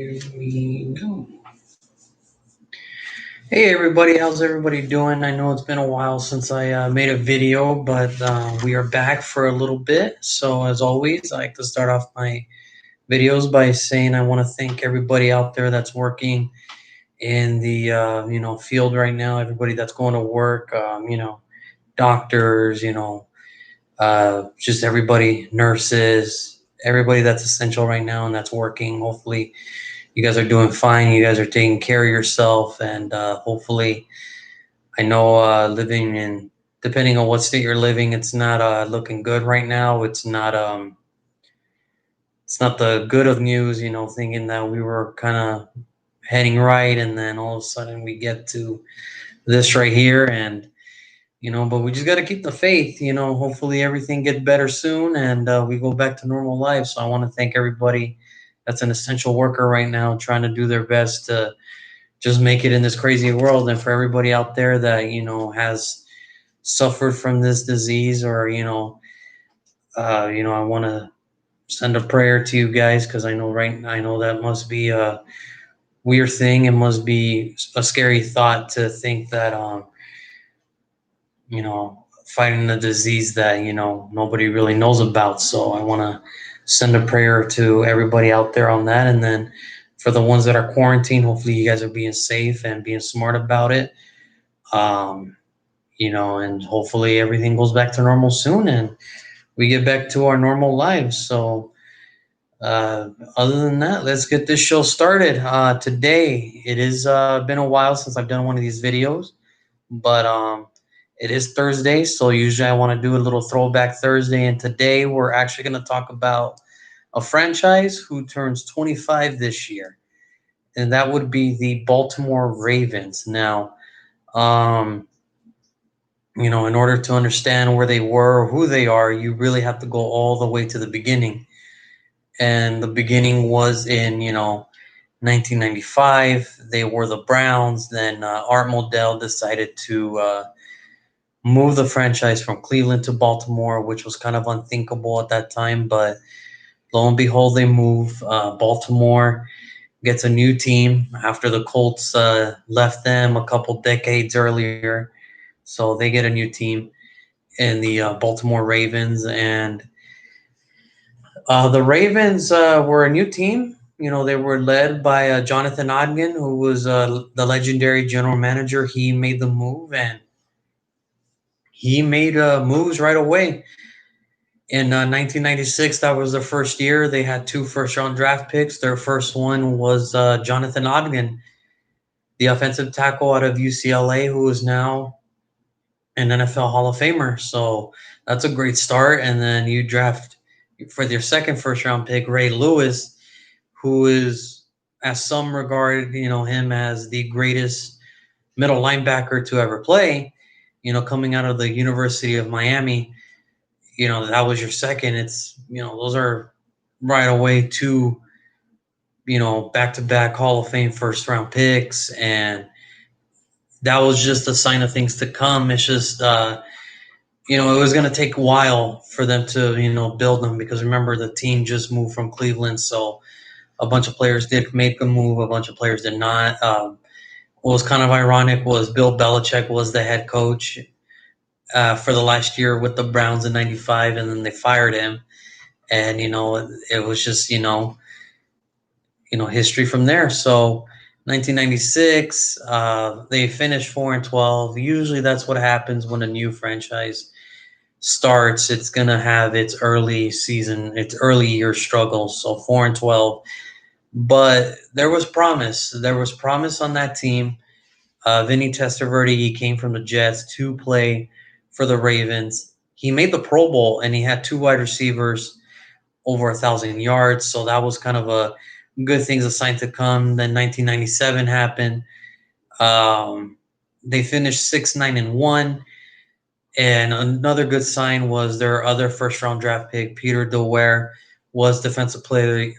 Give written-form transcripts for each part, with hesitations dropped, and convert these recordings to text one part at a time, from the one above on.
Here we go. Hey everybody, how's everybody doing? I know it's been a while since I made a video, but we are back for a little bit. So as always, I like to start off my videos by saying I want to thank everybody out there that's working in the field right now. Everybody that's going to work, doctors, just everybody, nurses, everybody that's essential right now and that's working. Hopefully you guys are doing fine. You guys are taking care of yourself, and hopefully, I know living in, depending on what state you're living, it's not looking good right now. It's not the good of news. Thinking that we were kind of heading right, and then all of a sudden we get to this right here, and but we just got to keep the faith. Hopefully everything gets better soon, and we go back to normal life. So I want to thank everybody that's an essential worker right now, trying to do their best to just make it in this crazy world. And for everybody out there that has suffered from this disease, or I want to send a prayer to you guys, because I know that must be a weird thing. It must be a scary thought to think that fighting a disease that nobody really knows about. So I want to send a prayer to everybody out there on that. And then for the ones that are quarantined, hopefully you guys are being safe and being smart about it. um, and hopefully everything goes back to normal soon and we get back to our normal lives. So, other than that, let's get this show started. Today, it has been a while since I've done one of these videos, but it is Thursday, so usually I want to do a little throwback Thursday, and today we're actually going to talk about a franchise who turns 25 this year, and that would be the Baltimore Ravens. Now, um, in order to understand where they were or who they are, you really have to go all the way to the beginning. And the beginning was in, 1995. They were the Browns. Then Art Modell decided to move the franchise from Cleveland to Baltimore, which was kind of unthinkable at that time. But lo and behold, they move. Baltimore gets a new team after the Colts left them a couple decades earlier. So they get a new team in the Baltimore Ravens. And the Ravens were a new team. They were led by Jonathan Ogden, who was the legendary general manager. He made the move, and he made moves right away. In 1996, that was their first year. They had two first-round draft picks. Their first one was Jonathan Ogden, the offensive tackle out of UCLA, who is now an NFL Hall of Famer. So that's a great start. And then you draft for your second first-round pick, Ray Lewis, who is, as some regard, him as the greatest middle linebacker to ever play. Coming out of the University of Miami, that was your second. It's those are right away two back-to-back Hall of Fame first-round picks, and that was just a sign of things to come. It's just it was going to take a while for them to build them, because remember, the team just moved from Cleveland, so a bunch of players did make a move, a bunch of players did not. What was kind of ironic was Bill Belichick was the head coach for the last year with the Browns in '95, and then they fired him, and it was just history from there. So 1996, they finished 4-12. Usually, that's what happens when a new franchise starts. It's gonna have its early season, its early year struggles. So 4-12. But there was promise. There was promise on that team. Vinny Testaverde, he came from the Jets to play for the Ravens. He made the Pro Bowl, and he had two wide receivers over 1,000 yards. So that was kind of a good things assigned to come. Then 1997 happened. They finished 6-9-1. And another good sign was their other first round draft pick, Peter Dewar, was defensive player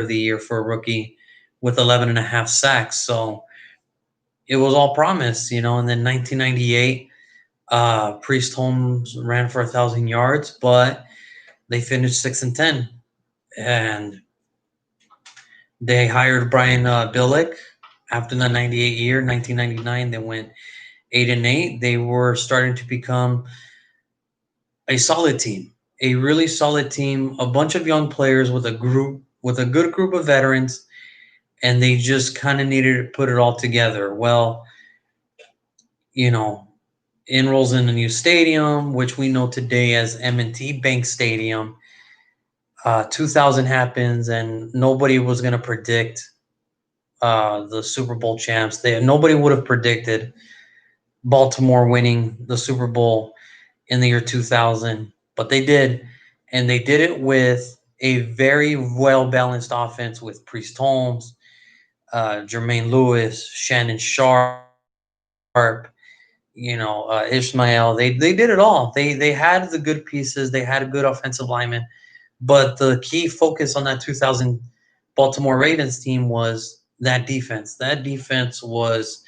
of the year for a rookie with 11 and a half sacks. So it was all promise. And then 1998, Priest Holmes ran for 1,000 yards, but they finished 6-10. And They hired Brian Billick after the 98 year, 1999. They went 8-8. They were starting to become a solid team, a really solid team, a bunch of young players with a good group of veterans, and they just kind of needed to put it all together. Well, you know, enrolls in a new stadium, which we know today as M&T Bank Stadium. 2000 happens, and nobody was going to predict the Super Bowl champs. Nobody would have predicted Baltimore winning the Super Bowl in the year 2000, but they did, and they did it with a very well balanced offense with Priest Holmes, Jermaine Lewis, Shannon Sharp, Ishmael. They did it all. They had the good pieces. They had a good offensive lineman, but the key focus on that 2000 Baltimore Ravens team was that defense. That defense was,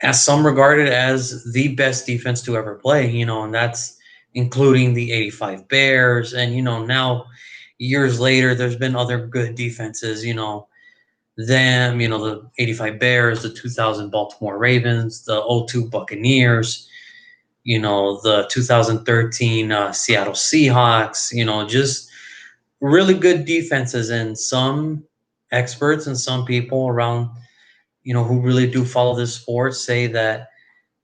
as some regarded as the best defense to ever play, and that's including the 85 Bears. And, now years later, there's been other good defenses, the 85 Bears, the 2000 Baltimore Ravens, the '02 Buccaneers, the 2013 Seattle Seahawks, just really good defenses. And some experts and some people around, who really do follow this sport say that,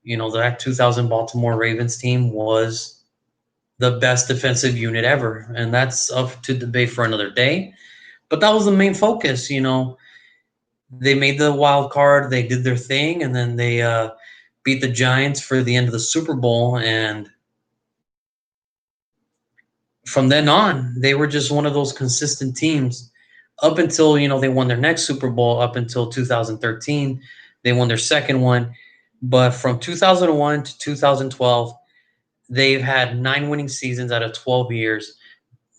that 2000 Baltimore Ravens team was the best defensive unit ever. And that's up to debate for another day. But that was the main focus. They made the wild card, they did their thing, and then they beat the Giants for the end of the Super Bowl. And from then on, they were just one of those consistent teams up until, they won their next Super Bowl, up until 2013. They won their second one. But from 2001 to 2012, they've had 9 winning seasons out of 12 years.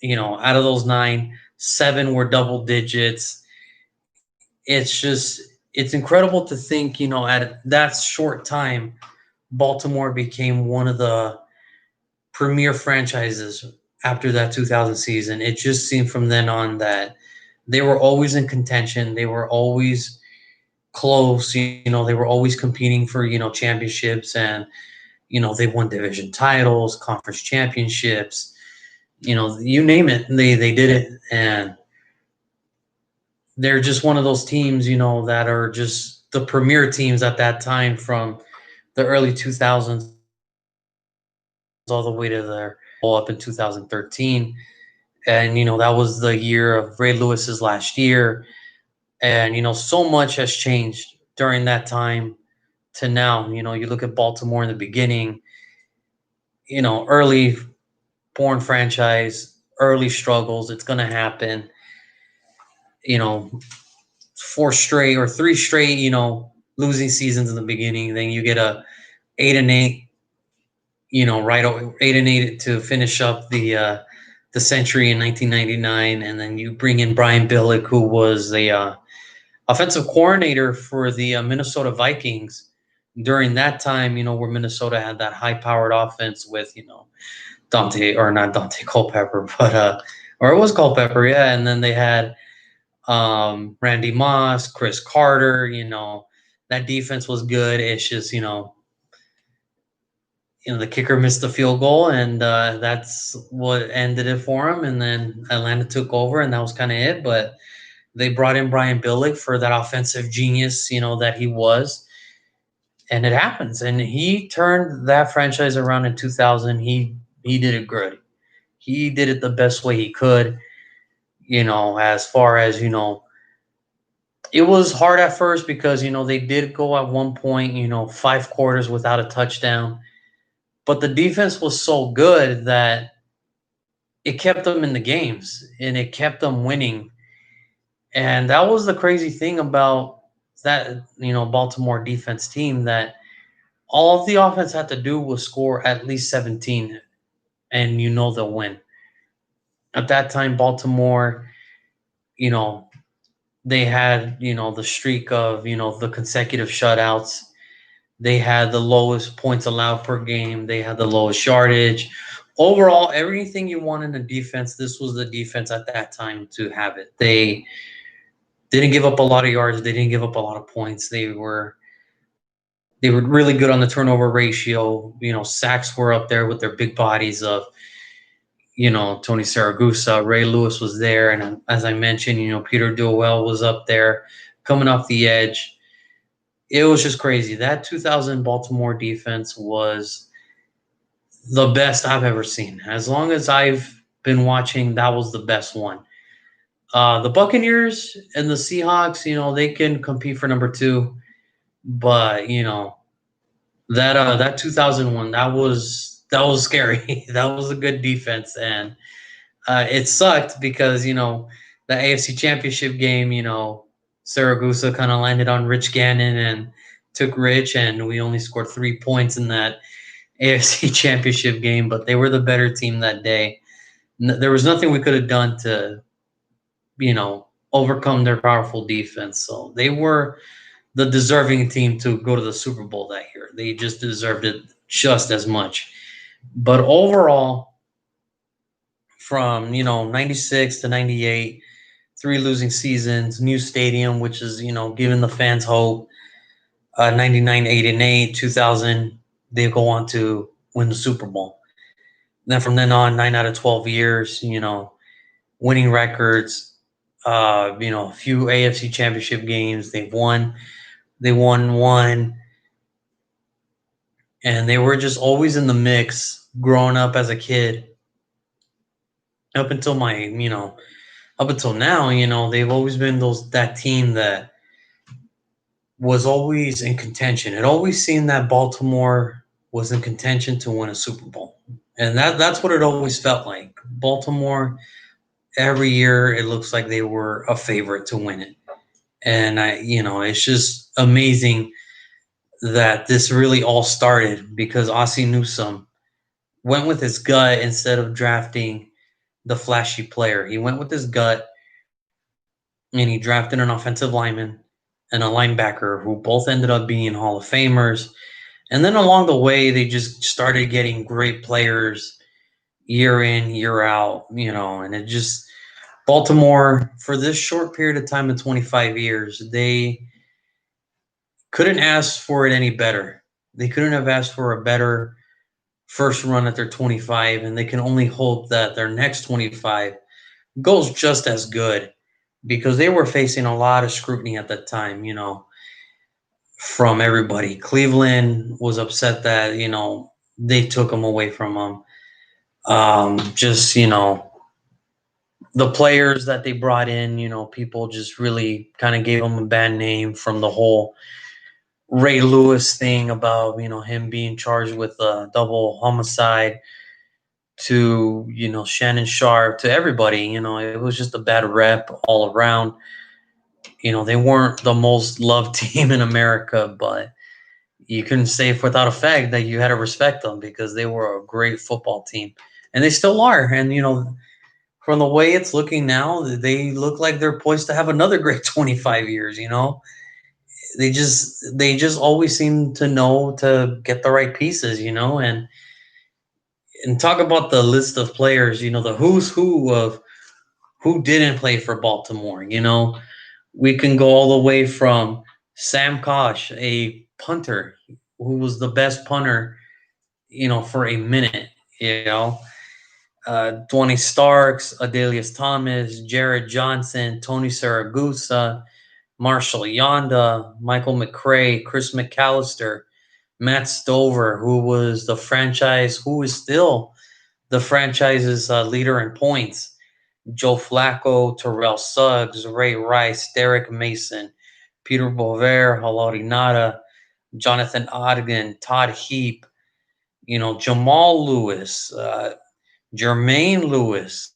Out of those nine, seven were double digits. It's incredible to think, at that short time, Baltimore became one of the premier franchises after that 2000 season. It just seemed from then on that they were always in contention. They were always close. They were always competing for, championships, and, they won division titles, conference championships, you name it. They did it. And they're just one of those teams, that are just the premier teams at that time, from the early 2000s all the way to their Super Bowl up in 2013. And, that was the year of Ray Lewis's last year. And, so much has changed during that time to now. You look at Baltimore in the beginning, early born franchise, early struggles. It's going to happen, you know, four straight or three straight, losing seasons in the beginning. Then you get a 8-8, right, 8-8 to finish up the century in 1999, and then you bring in Brian Billick, who was the offensive coordinator for the Minnesota Vikings during that time. Where Minnesota had that high-powered offense with Dante, or not Dante Culpepper, but or it was Culpepper, yeah, and then they had Randy Moss, Chris Carter. That defense was good. It's just the kicker missed the field goal, and that's what ended it for him. And then Atlanta took over, and that was kind of it. But they brought in Brian Billick for that offensive genius, that he was, and it happens. And he turned that franchise around in 2000. He did it good. He did it the best way he could. As far as it was hard at first because they did go at one point 5 quarters without a touchdown, but the defense was so good that it kept them in the games and it kept them winning. And that was the crazy thing about that Baltimore defense team, that all of the offense had to do was score at least 17, and they'll win. At that time, Baltimore, you know they had the streak of the consecutive shutouts. They had the lowest points allowed per game. They had the lowest yardage. Overall, everything you want in a defense, this was the defense at that time to have it. They They didn't give up a lot of yards. They didn't give up a lot of points. They were really good on the turnover ratio. Sacks were up there with their big bodies of Tony Saragusa. Ray Lewis was there, and as I mentioned, Peter Dewell was up there coming off the edge. It was just crazy. That 2000 Baltimore defense was the best I've ever seen. As long as I've been watching, that was the best one. The Buccaneers and the Seahawks, they can compete for number two, but that 2001, that was scary. That was a good defense, and it sucked because the AFC Championship game, Saragusa kind of landed on Rich Gannon and took Rich, and we only scored 3 points in that AFC Championship game. But they were the better team that day. There was nothing we could have done to overcome their powerful defense. So they were the deserving team to go to the Super Bowl that year. They just deserved it just as much. But overall, from 96 to 98, three losing seasons, new stadium, which is giving the fans hope. 99, 8 and 8, 2000, they go on to win the Super Bowl. Then from then on, 9 out of 12 years, winning records. A few AFC Championship games they've won. They won one, and they were just always in the mix. Growing up as a kid, up until up until now, they've always been that team that was always in contention. It always seemed that Baltimore was in contention to win a Super Bowl, and that's what it always felt like. Baltimore, every year it looks like they were a favorite to win it, and it's just amazing that this really all started because Ossie Newsome went with his gut instead of drafting the flashy player. He went with his gut and he drafted an offensive lineman and a linebacker who both ended up being Hall of Famers. And then along the way, they just started getting great players year in, year out, and it just, Baltimore, for this short period of time in 25 years, they couldn't ask for it any better. They couldn't have asked for a better first run at their 25, and they can only hope that their next 25 goes just as good because they were facing a lot of scrutiny at that time, from everybody. Cleveland was upset that, they took them away from them. Just, the players that they brought in, people just really kind of gave them a bad name from the whole Ray Lewis thing about, him being charged with a double homicide to, Shannon Sharp, to everybody. It was just a bad rep all around. They weren't the most loved team in America, but you couldn't say without a fact that you had to respect them because they were a great football team. And they still are. And, from the way it's looking now, they look like they're poised to have another great 25 years, They just always seem to know to get the right pieces, and talk about the list of players, the who's who of who didn't play for Baltimore, we can go all the way from Sam Kosh, a punter who was the best punter, for a minute, Dwayne Starks, Adelius Thomas, Jared Johnson, Tony Saragusa, Marshall Yonda, Michael McCray, Chris McAllister, Matt Stover, who is still the franchise's leader in points. Joe Flacco, Terrell Suggs, Ray Rice, Derek Mason, Peter Bover, Haloti Nada, Jonathan Ogden, Todd Heap, Jamal Lewis, Jermaine Lewis,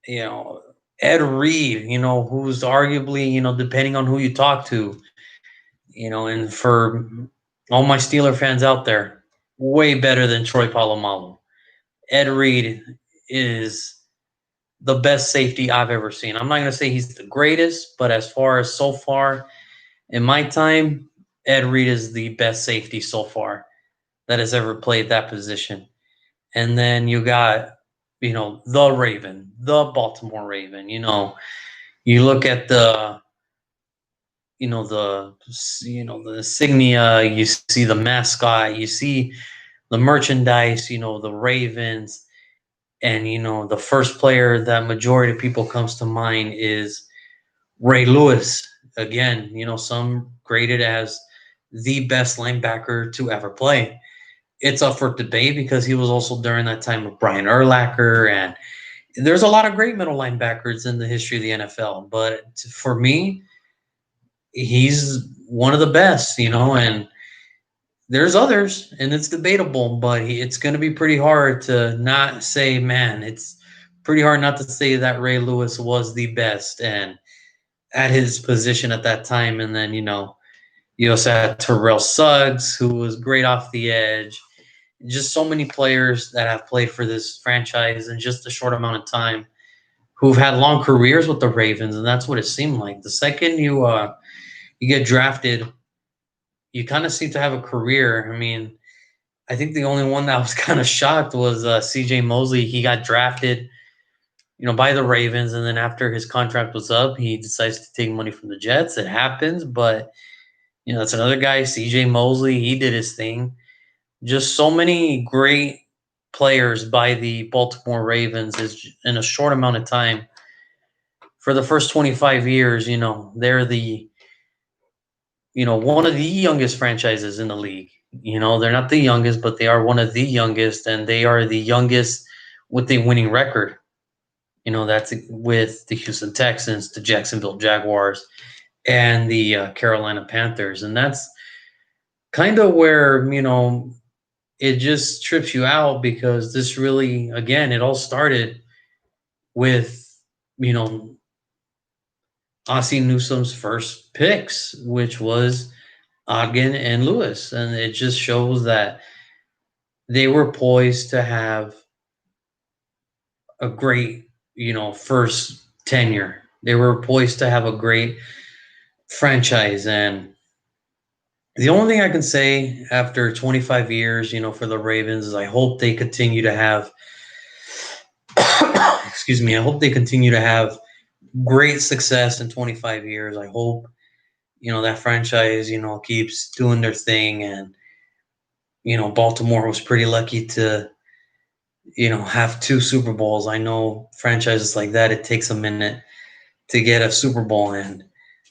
you know, Ed Reed, who's arguably, depending on who you talk to, and for all my Steeler fans out there, way better than Troy Polamalu. Ed Reed is the best safety I've ever seen. I'm not going to say he's the greatest, but as far as so far in my time, Ed Reed is the best safety so far that has ever played that position. And then you got, the Raven, the Baltimore Raven. You look at the the insignia, you see the mascot, you see the merchandise, the Ravens, and the first player that majority of people comes to mind is Ray Lewis. Again, some graded as the best linebacker to ever play. It's up for debate because he was also during that time of Brian Urlacher, and there's a lot of great middle linebackers in the history of the NFL. But for me, he's one of the best, and there's others, and it's debatable, but it's going to be pretty hard to not say, man, it's pretty hard not to say that Ray Lewis was the best and at his position at that time. And then, you also had Terrell Suggs, who was great off the edge. Just so many players that have played for this franchise in just a short amount of time who've had long careers with the Ravens, and that's what it seemed like. The second you get drafted, you kind of seem to have a career. I mean, I think the only one that was kind of shocked was C.J. Mosley. He got drafted, by the Ravens, and then after his contract was up, he decides to take money from the Jets. It happens, but that's another guy, C.J. Mosley. He did his thing. Just so many great players by the Baltimore Ravens is in a short amount of time. For the first 25 years, they're the one of the youngest franchises in the league. They're not the youngest, but they are one of the youngest, and they are the youngest with a winning record. That's with the Houston Texans, the Jacksonville Jaguars, and the Carolina Panthers. And that's kind of where, it just trips you out because this really, again, it all started with, you know, Ossie Newsom's first picks, which was Ogden and Lewis. And it just shows that they were poised to have a great, first tenure. They were poised to have a great franchise. And the only thing I can say after 25 years, for the Ravens is I hope they continue to have, excuse me, I hope they continue to have great success in 25 years. I hope, that franchise, keeps doing their thing. And, Baltimore was pretty lucky to, have two Super Bowls. I know franchises like that, it takes a minute to get a Super Bowl, and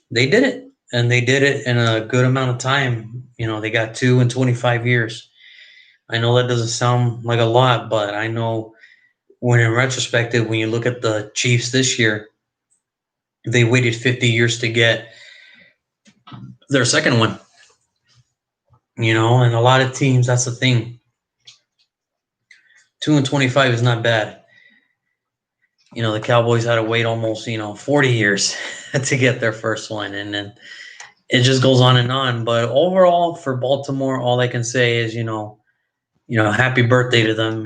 they did it. And they did it in a good amount of time. They got two in 25 years. I know that doesn't sound like a lot, but I know when in retrospective, when you look at the Chiefs this year, they waited 50 years to get their second one. And a lot of teams, that's the thing. 2 and 25 is not bad. The Cowboys had to wait almost, 40 years to get their first one. And then it just goes on and on. But overall, for Baltimore, all I can say is, happy birthday to them,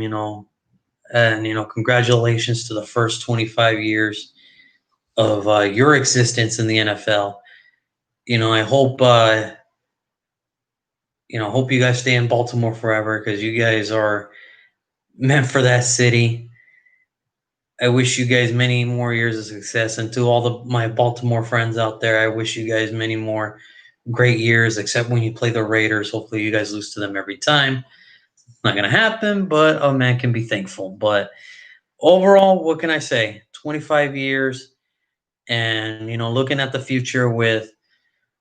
and, congratulations to the first 25 years of your existence in the NFL. I hope you guys stay in Baltimore forever because you guys are meant for that city. I wish you guys many more years of success, and to all my Baltimore friends out there, I wish you guys many more great years. Except when you play the Raiders, hopefully you guys lose to them every time. Not gonna happen, but a man can be thankful. But overall, what can I say? 25 years, and looking at the future with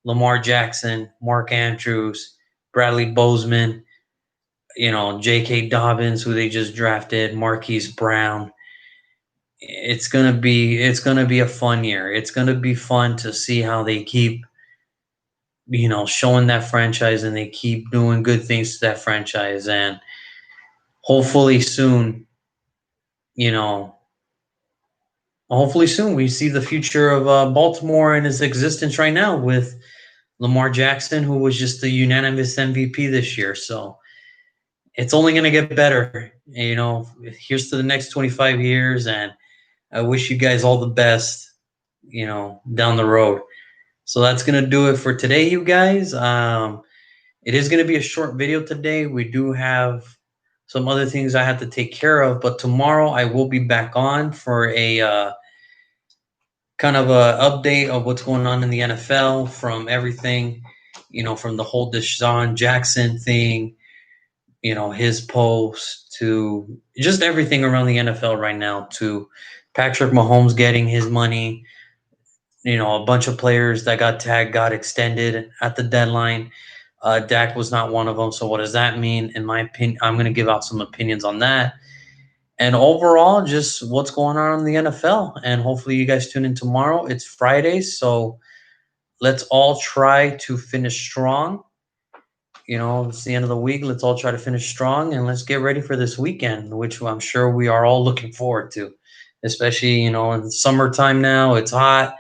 Lamar Jackson, Mark Andrews, Bradley Bozeman, J.K. Dobbins, who they just drafted, Marquise Brown. It's gonna be a fun year. It's gonna be fun to see how they keep, showing that franchise, and they keep doing good things to that franchise. And hopefully soon, you know, hopefully soon we see the future of Baltimore and its existence right now with Lamar Jackson, who was just the unanimous MVP this year. So it's only going to get better. Here's to the next 25 years, and I wish you guys all the best, down the road. So that's going to do it for today, you guys. It is going to be a short video today. We do have some other things I have to take care of, but tomorrow I will be back on for kind of a update of what's going on in the NFL from everything, from the whole Deshaun Jackson thing, his post to just everything around the NFL right now to Patrick Mahomes getting his money. A bunch of players that got tagged got extended at the deadline. Dak was not one of them. So what does that mean? In my opinion, I'm going to give out some opinions on that. And overall, just what's going on in the NFL. And hopefully you guys tune in tomorrow. It's Friday, so let's all try to finish strong. It's the end of the week. Let's all try to finish strong and let's get ready for this weekend, which I'm sure we are all looking forward to. Especially, in the summertime now, it's hot.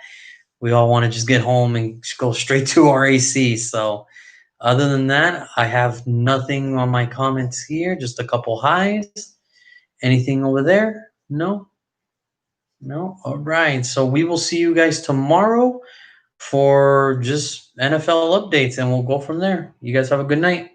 We all want to just get home and go straight to our AC. So, other than that, I have nothing on my comments here, just a couple highs. Anything over there? No? No? All right. So, we will see you guys tomorrow for just NFL updates and we'll go from there. You guys have a good night.